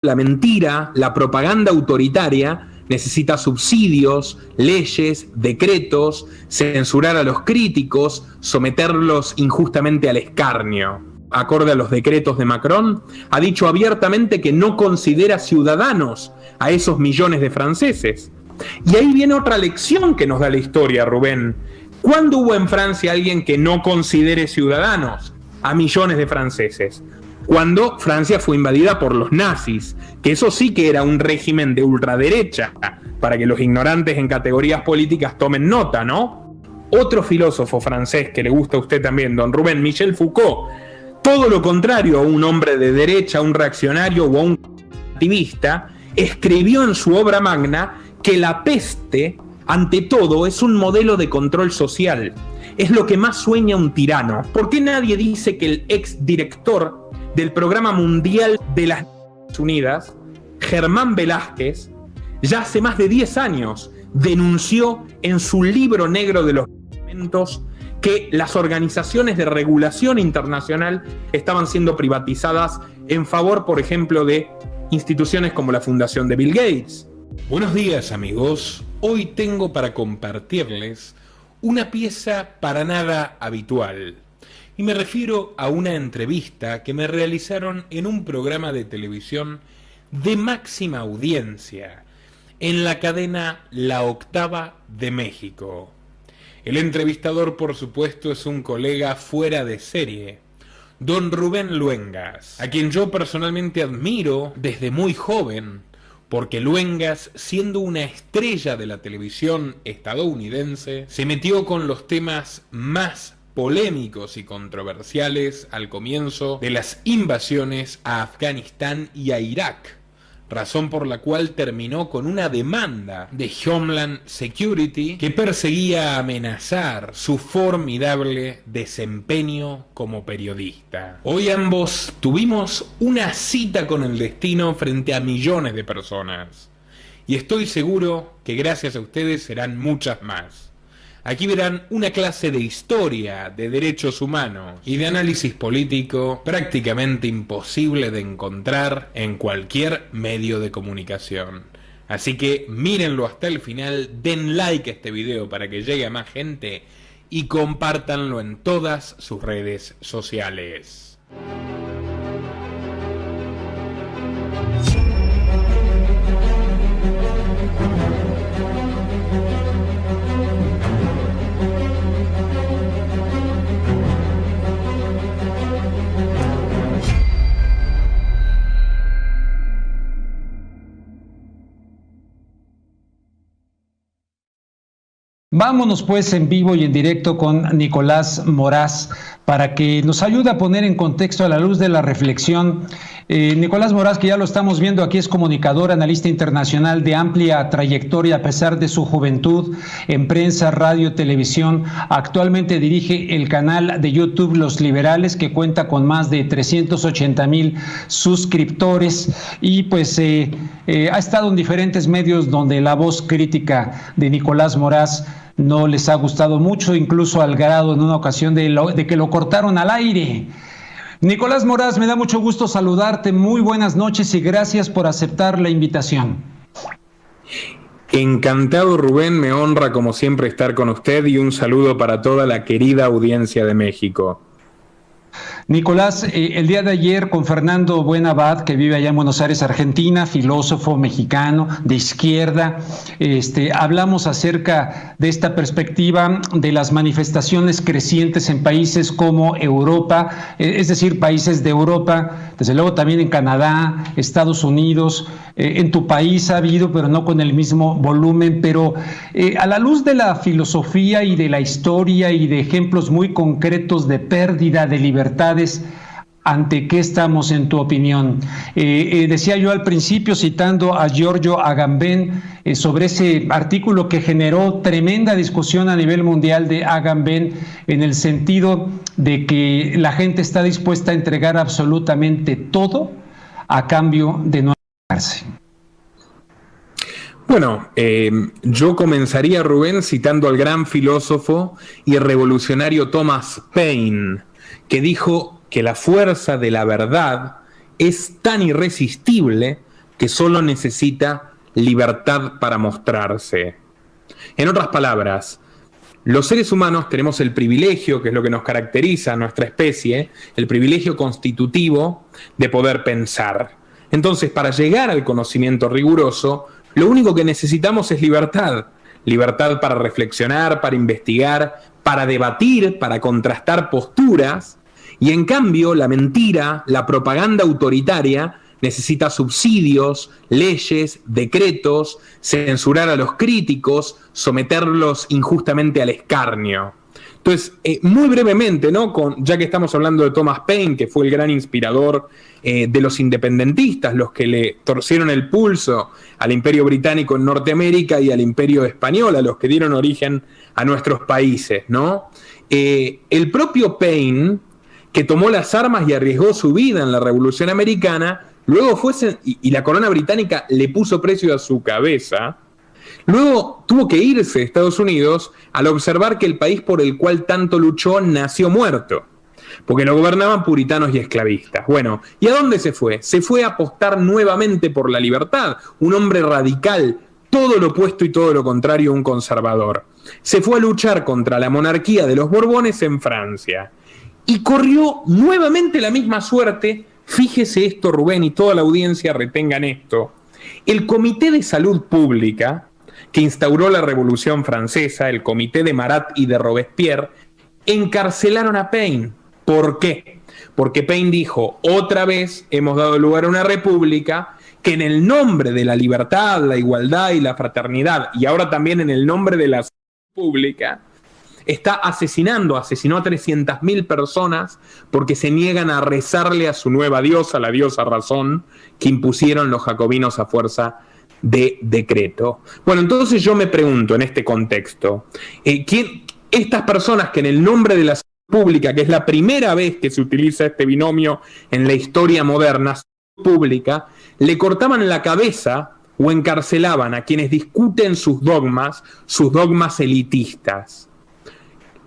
La mentira, la propaganda autoritaria necesita subsidios, leyes, decretos, censurar a los críticos, someterlos injustamente al escarnio. Acorde a los decretos de Macron, ha dicho abiertamente que no considera ciudadanos a esos millones de franceses. Y ahí viene otra lección que nos da la historia, Rubén. ¿Cuándo hubo en Francia alguien que no considere ciudadanos a millones de franceses? Cuando Francia fue invadida por los nazis, que eso sí que era un régimen de ultraderecha, para que los ignorantes en categorías políticas tomen nota, ¿no? Otro filósofo francés que le gusta a usted también, don Rubén, Michel Foucault, todo lo contrario a un hombre de derecha, un reaccionario o a un activista, escribió en su obra magna que la peste, ante todo, es un modelo de control social. Es lo que más sueña un tirano. ¿Por qué nadie dice que el exdirector del Programa Mundial de las Naciones Unidas, Germán Velázquez, ya hace más de 10 años denunció en su libro negro de los alimentos que las organizaciones de regulación internacional estaban siendo privatizadas en favor, por ejemplo, de instituciones como la Fundación de Bill Gates? Buenos días, amigos. Hoy tengo para compartirles una pieza para nada habitual. Y me refiero a una entrevista que me realizaron en un programa de televisión de máxima audiencia en la cadena La Octava de México. El entrevistador, por supuesto, es un colega fuera de serie, don Rubén Luengas, a quien yo personalmente admiro desde muy joven, porque Luengas, siendo una estrella de la televisión estadounidense, se metió con los temas más polémicos y controversiales al comienzo de las invasiones a Afganistán y a Irak, razón por la cual terminó con una demanda de Homeland Security que perseguía amenazar su formidable desempeño como periodista. Hoy ambos tuvimos una cita con el destino frente a millones de personas, y estoy seguro que gracias a ustedes serán muchas más. Aquí verán una clase de historia, de derechos humanos y de análisis político prácticamente imposible de encontrar en cualquier medio de comunicación. Así que mírenlo hasta el final, den like a este video para que llegue a más gente y compártanlo en todas sus redes sociales. Vámonos pues en vivo y en directo con Nicolás Moraz para que nos ayude a poner en contexto a la luz de la reflexión. Nicolás Moraz, que ya lo estamos viendo aquí, es comunicador, analista internacional de amplia trayectoria a pesar de su juventud en prensa, radio, televisión. Actualmente dirige el canal de YouTube Los Liberales, que cuenta con más de 380,000 suscriptores y pues ha estado en diferentes medios donde la voz crítica de Nicolás Moraz no les ha gustado mucho, incluso al grado en una ocasión de que lo cortaron al aire. Nicolás Moraz, me da mucho gusto saludarte, muy buenas noches y gracias por aceptar la invitación. Encantado, Rubén, me honra como siempre estar con usted y un saludo para toda la querida audiencia de México. Nicolás, el día de ayer con Fernando Buenabad, que vive allá en Buenos Aires, Argentina, filósofo mexicano de izquierda, hablamos acerca de esta perspectiva de las manifestaciones crecientes en países como Europa, es decir, países de Europa, desde luego también en Canadá, Estados Unidos, en tu país ha habido, pero no con el mismo volumen, pero a la luz de la filosofía y de la historia y de ejemplos muy concretos de pérdida de libertades, ¿ante qué estamos en tu opinión? Decía yo al principio, citando a Giorgio Agamben, sobre ese artículo que generó tremenda discusión a nivel mundial de Agamben, en el sentido de que la gente está dispuesta a entregar absolutamente todo a cambio de no arriesgarse. Bueno, yo comenzaría, Rubén, citando al gran filósofo y revolucionario Thomas Paine, que dijo que la fuerza de la verdad es tan irresistible que solo necesita libertad para mostrarse. En otras palabras, los seres humanos tenemos el privilegio, que es lo que nos caracteriza a nuestra especie, el privilegio constitutivo de poder pensar. Entonces, para llegar al conocimiento riguroso, lo único que necesitamos es libertad. Libertad para reflexionar, para investigar, para debatir, para contrastar posturas. Y en cambio, la mentira, la propaganda autoritaria, necesita subsidios, leyes, decretos, censurar a los críticos, someterlos injustamente al escarnio. Entonces, muy brevemente, ¿no? Ya que estamos hablando de Thomas Paine, que fue el gran inspirador de los independentistas, los que le torcieron el pulso al Imperio Británico en Norteamérica y al Imperio Español, a los que dieron origen a nuestros países, ¿no? El propio Paine, que tomó las armas y arriesgó su vida en la Revolución Americana, luego y la corona británica le puso precio a su cabeza. Luego tuvo que irse a Estados Unidos al observar que el país por el cual tanto luchó nació muerto, porque lo gobernaban puritanos y esclavistas. Bueno, ¿y a dónde se fue? Se fue a apostar nuevamente por la libertad, un hombre radical, todo lo opuesto y todo lo contrario a un conservador. Se fue a luchar contra la monarquía de los Borbones en Francia y corrió nuevamente la misma suerte. Fíjese esto, Rubén, y toda la audiencia retengan esto. El Comité de Salud Pública, que instauró la Revolución Francesa, el Comité de Marat y de Robespierre, encarcelaron a Paine. ¿Por qué? Porque Paine dijo, otra vez hemos dado lugar a una república que en el nombre de la libertad, la igualdad y la fraternidad, y ahora también en el nombre de la salud pública, asesinó a 300.000 personas porque se niegan a rezarle a su nueva diosa, la diosa razón, que impusieron los jacobinos a fuerza de decreto. Bueno, entonces yo me pregunto en este contexto, estas personas que en el nombre de la salud pública, que es la primera vez que se utiliza este binomio en la historia moderna, salud pública, le cortaban la cabeza o encarcelaban a quienes discuten sus dogmas elitistas.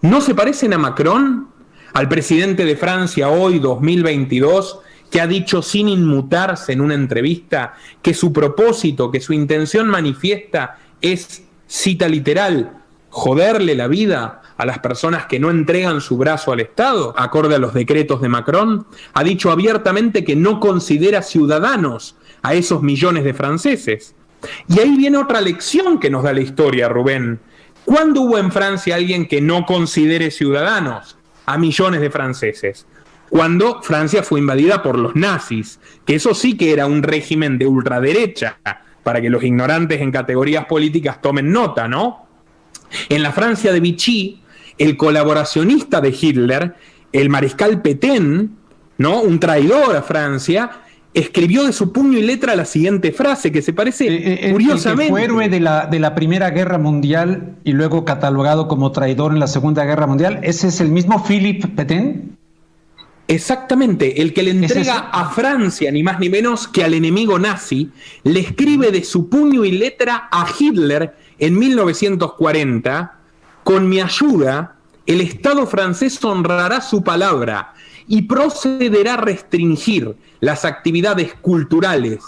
¿No se parecen a Macron, al presidente de Francia hoy, 2022, que ha dicho sin inmutarse en una entrevista que su propósito, que su intención manifiesta es, cita literal, joderle la vida a las personas que no entregan su brazo al Estado, acorde a los decretos de Macron? Ha dicho abiertamente que no considera ciudadanos a esos millones de franceses. Y ahí viene otra lección que nos da la historia, Rubén. ¿Cuándo hubo en Francia alguien que no considere ciudadanos a millones de franceses? Cuando Francia fue invadida por los nazis, que eso sí que era un régimen de ultraderecha, para que los ignorantes en categorías políticas tomen nota, ¿no? En la Francia de Vichy, el colaboracionista de Hitler, el mariscal Pétain, ¿no? Un traidor a Francia, escribió de su puño y letra la siguiente frase, que se parece curiosamente... El que fue héroe de la Primera Guerra Mundial y luego catalogado como traidor en la Segunda Guerra Mundial, ¿ese es el mismo Philippe Pétain? Exactamente, el que le entrega a Francia, ni más ni menos que al enemigo nazi, le escribe de su puño y letra a Hitler en 1940, con mi ayuda, el Estado francés honrará su palabra y procederá a restringir las actividades culturales,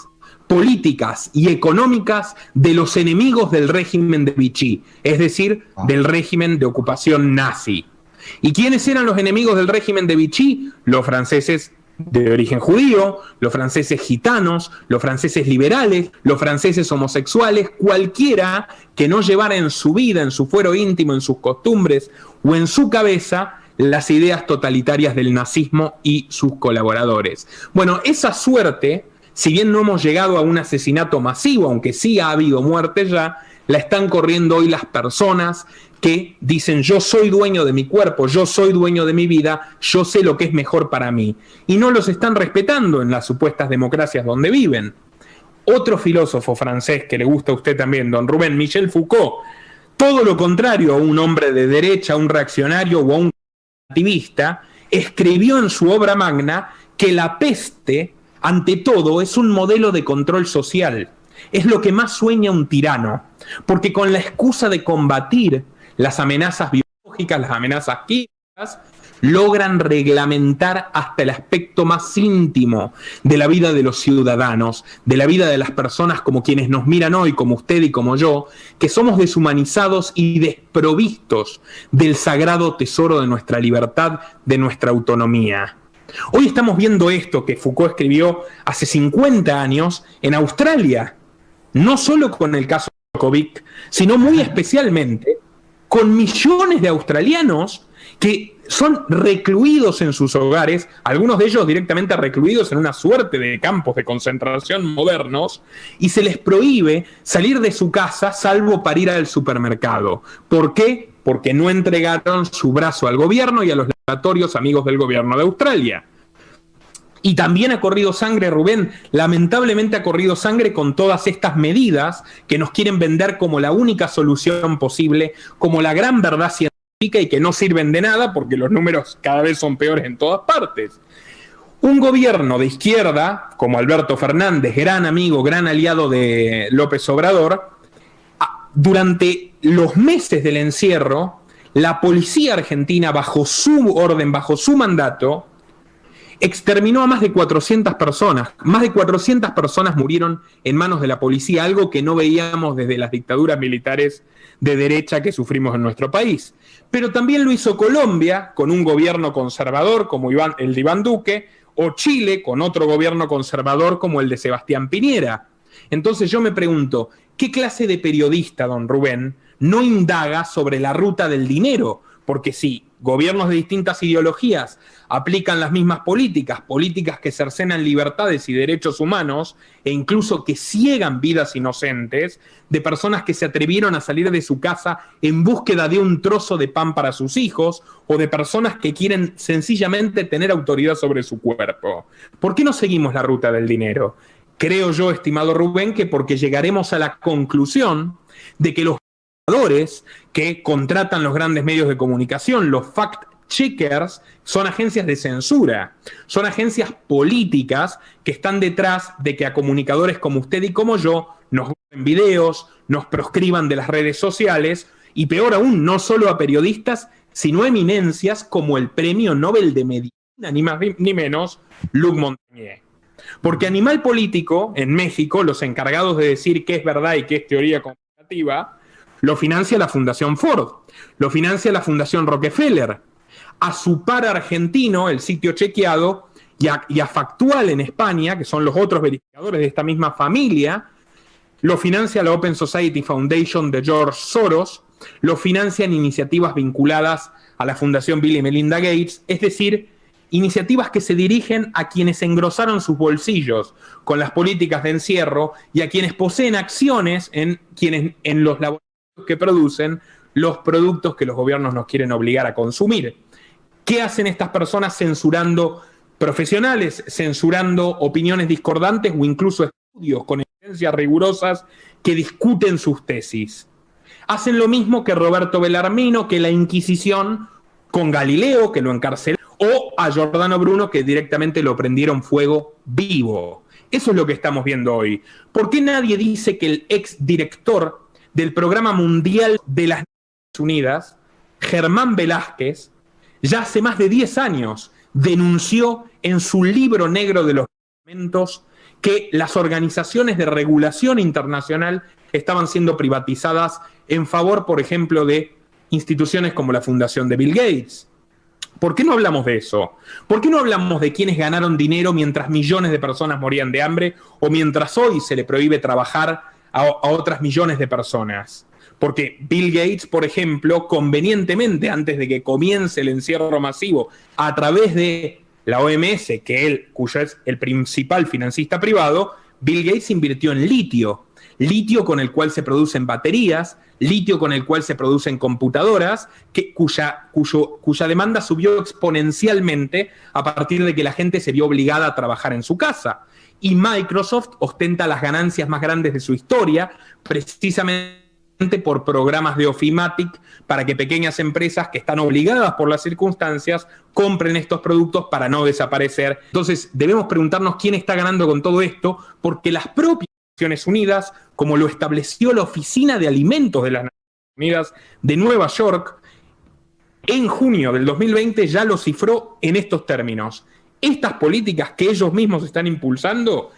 políticas y económicas de los enemigos del régimen de Vichy, es decir, del régimen de ocupación nazi. ¿Y quiénes eran los enemigos del régimen de Vichy? Los franceses de origen judío, los franceses gitanos, los franceses liberales, los franceses homosexuales, cualquiera que no llevara en su vida, en su fuero íntimo, en sus costumbres o en su cabeza las ideas totalitarias del nazismo y sus colaboradores. Bueno, esa suerte, si bien no hemos llegado a un asesinato masivo, aunque sí ha habido muerte ya, la están corriendo hoy las personas que dicen yo soy dueño de mi cuerpo, yo soy dueño de mi vida, yo sé lo que es mejor para mí. Y no los están respetando en las supuestas democracias donde viven. Otro filósofo francés que le gusta a usted también, don Rubén, Michel Foucault, todo lo contrario a un hombre de derecha, a un reaccionario o a un activista, escribió en su obra magna que la peste, ante todo, es un modelo de control social. Es lo que más sueña un tirano, porque con la excusa de combatir las amenazas biológicas, las amenazas químicas, logran reglamentar hasta el aspecto más íntimo de la vida de los ciudadanos, de la vida de las personas como quienes nos miran hoy, como usted y como yo, que somos deshumanizados y desprovistos del sagrado tesoro de nuestra libertad, de nuestra autonomía. Hoy estamos viendo esto que Foucault escribió hace 50 años en Australia, no solo con el caso de COVID, sino muy especialmente con millones de australianos que son recluidos en sus hogares, algunos de ellos directamente recluidos en una suerte de campos de concentración modernos, y se les prohíbe salir de su casa salvo para ir al supermercado. ¿Por qué? Porque no entregaron su brazo al gobierno y a los laboratorios amigos del gobierno de Australia. Y también ha corrido sangre, Rubén, lamentablemente ha corrido sangre con todas estas medidas que nos quieren vender como la única solución posible, como la gran verdad científica y que no sirven de nada porque los números cada vez son peores en todas partes. Un gobierno de izquierda, como Alberto Fernández, gran amigo, gran aliado de López Obrador, durante los meses del encierro, la policía argentina, bajo su orden, bajo su mandato, exterminó a más de 400 personas. Más de 400 personas murieron en manos de la policía, algo que no veíamos desde las dictaduras militares de derecha que sufrimos en nuestro país. Pero también lo hizo Colombia, con un gobierno conservador como el de Iván Duque, o Chile, con otro gobierno conservador como el de Sebastián Piñera. Entonces yo me pregunto, ¿qué clase de periodista, don Rubén, no indaga sobre la ruta del dinero? Porque si gobiernos de distintas ideologías aplican las mismas políticas que cercenan libertades y derechos humanos e incluso que ciegan vidas inocentes de personas que se atrevieron a salir de su casa en búsqueda de un trozo de pan para sus hijos o de personas que quieren sencillamente tener autoridad sobre su cuerpo. ¿Por qué no seguimos la ruta del dinero? Creo yo, estimado Rubén, que porque llegaremos a la conclusión de que los que contratan los grandes medios de comunicación, los fact-checkers, son agencias de censura, son agencias políticas que están detrás de que a comunicadores como usted y como yo nos borren videos, nos proscriban de las redes sociales y peor aún, no solo a periodistas, sino a eminencias como el Premio Nobel de Medicina, ni más ni menos, Luc Montagnier. Porque Animal Político, en México, los encargados de decir qué es verdad y qué es teoría conspirativa, lo financia la Fundación Ford, lo financia la Fundación Rockefeller. A su par argentino, el Sitio Chequeado, y a Factual en España, que son los otros verificadores de esta misma familia, lo financia la Open Society Foundation de George Soros, lo financian iniciativas vinculadas a la Fundación Bill y Melinda Gates, es decir, iniciativas que se dirigen a quienes engrosaron sus bolsillos con las políticas de encierro y a quienes poseen acciones en los laboratorios que producen los productos que los gobiernos nos quieren obligar a consumir. ¿Qué hacen estas personas censurando profesionales, censurando opiniones discordantes o incluso estudios con evidencias rigurosas que discuten sus tesis? Hacen lo mismo que Roberto Bellarmino, que la Inquisición, con Galileo, que lo encarceló, o a Giordano Bruno, que directamente lo prendieron fuego vivo. Eso es lo que estamos viendo hoy. ¿Por qué nadie dice que el exdirector del Programa Mundial de las Naciones Unidas, Germán Velázquez, ya hace más de 10 años denunció en su libro negro de los medicamentos que las organizaciones de regulación internacional estaban siendo privatizadas en favor, por ejemplo, de instituciones como la Fundación de Bill Gates? ¿Por qué no hablamos de eso? ¿Por qué no hablamos de quienes ganaron dinero mientras millones de personas morían de hambre o mientras hoy se le prohíbe trabajar a otras millones de personas? Porque Bill Gates, por ejemplo, convenientemente, antes de que comience el encierro masivo, a través de la OMS, cuyo es el principal financista privado, Bill Gates invirtió en litio con el cual se producen baterías, litio con el cual se producen computadoras, cuya demanda subió exponencialmente a partir de que la gente se vio obligada a trabajar en su casa. Y Microsoft ostenta las ganancias más grandes de su historia, precisamente por programas de Ofimatic, para que pequeñas empresas que están obligadas por las circunstancias compren estos productos para no desaparecer. Entonces debemos preguntarnos quién está ganando con todo esto, porque las propias Naciones Unidas, como lo estableció la Oficina de Alimentos de las Naciones Unidas de Nueva York, en junio del 2020 ya lo cifró en estos términos. Estas políticas que ellos mismos están impulsando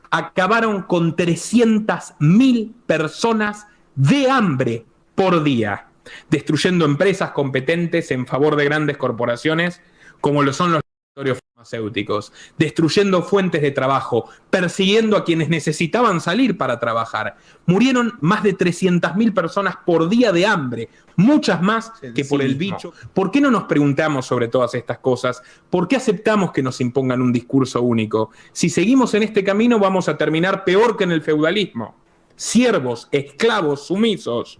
acabaron con 300.000 personas de hambre por día, destruyendo empresas competentes en favor de grandes corporaciones como lo son los laboratorios farmacéuticos, destruyendo fuentes de trabajo, persiguiendo a quienes necesitaban salir para trabajar. Murieron más de 300.000 personas por día de hambre, muchas más que por el bicho. ¿Por qué no nos preguntamos sobre todas estas cosas? ¿Por qué aceptamos que nos impongan un discurso único? Si seguimos en este camino vamos a terminar peor que en el feudalismo. Siervos, esclavos, sumisos.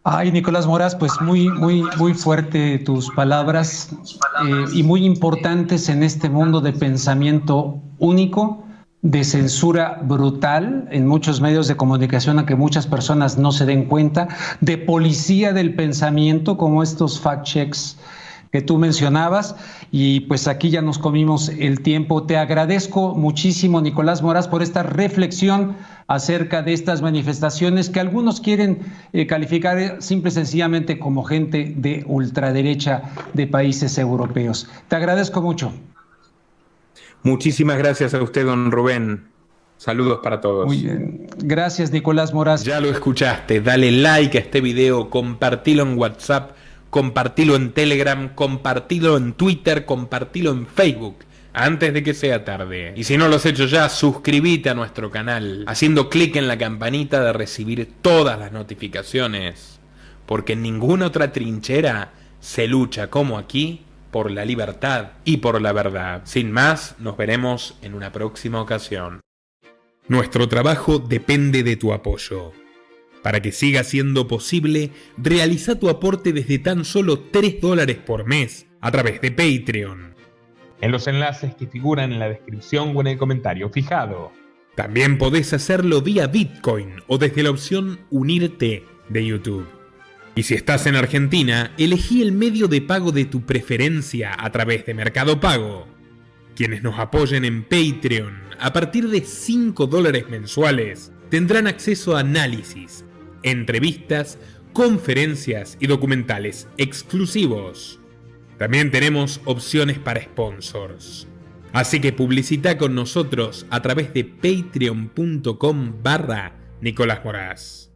Ay, Nicolás Moraz, pues muy fuerte tus palabras y muy importantes en este mundo de pensamiento único, de censura brutal en muchos medios de comunicación a que muchas personas no se den cuenta, de policía del pensamiento como estos fact checks que tú mencionabas, y pues aquí ya nos comimos el tiempo. Te agradezco muchísimo, Nicolás Moraz, por esta reflexión acerca de estas manifestaciones que algunos quieren calificar simple y sencillamente como gente de ultraderecha de países europeos. Te agradezco mucho. Muchísimas gracias a usted, don Rubén. Saludos para todos. Muy bien. Gracias, Nicolás Moraz. Ya lo escuchaste, dale like a este video, compartilo en WhatsApp, compartilo en Telegram, compartilo en Twitter, compartilo en Facebook, antes de que sea tarde. Y si no lo has hecho ya, suscríbete a nuestro canal, haciendo clic en la campanita de recibir todas las notificaciones, porque en ninguna otra trinchera se lucha como aquí por la libertad y por la verdad. Sin más, nos veremos en una próxima ocasión. Nuestro trabajo depende de tu apoyo. Para que siga siendo posible, realiza tu aporte desde tan solo $3 por mes a través de Patreon, en los enlaces que figuran en la descripción o en el comentario fijado. También podés hacerlo vía Bitcoin o desde la opción Unirte de YouTube. Y si estás en Argentina, elegí el medio de pago de tu preferencia a través de Mercado Pago. Quienes nos apoyen en Patreon a partir de $5 mensuales tendrán acceso a análisis, entrevistas, conferencias y documentales exclusivos. También tenemos opciones para sponsors. Así que publicita con nosotros a través de patreon.com/Nicolás Moraz.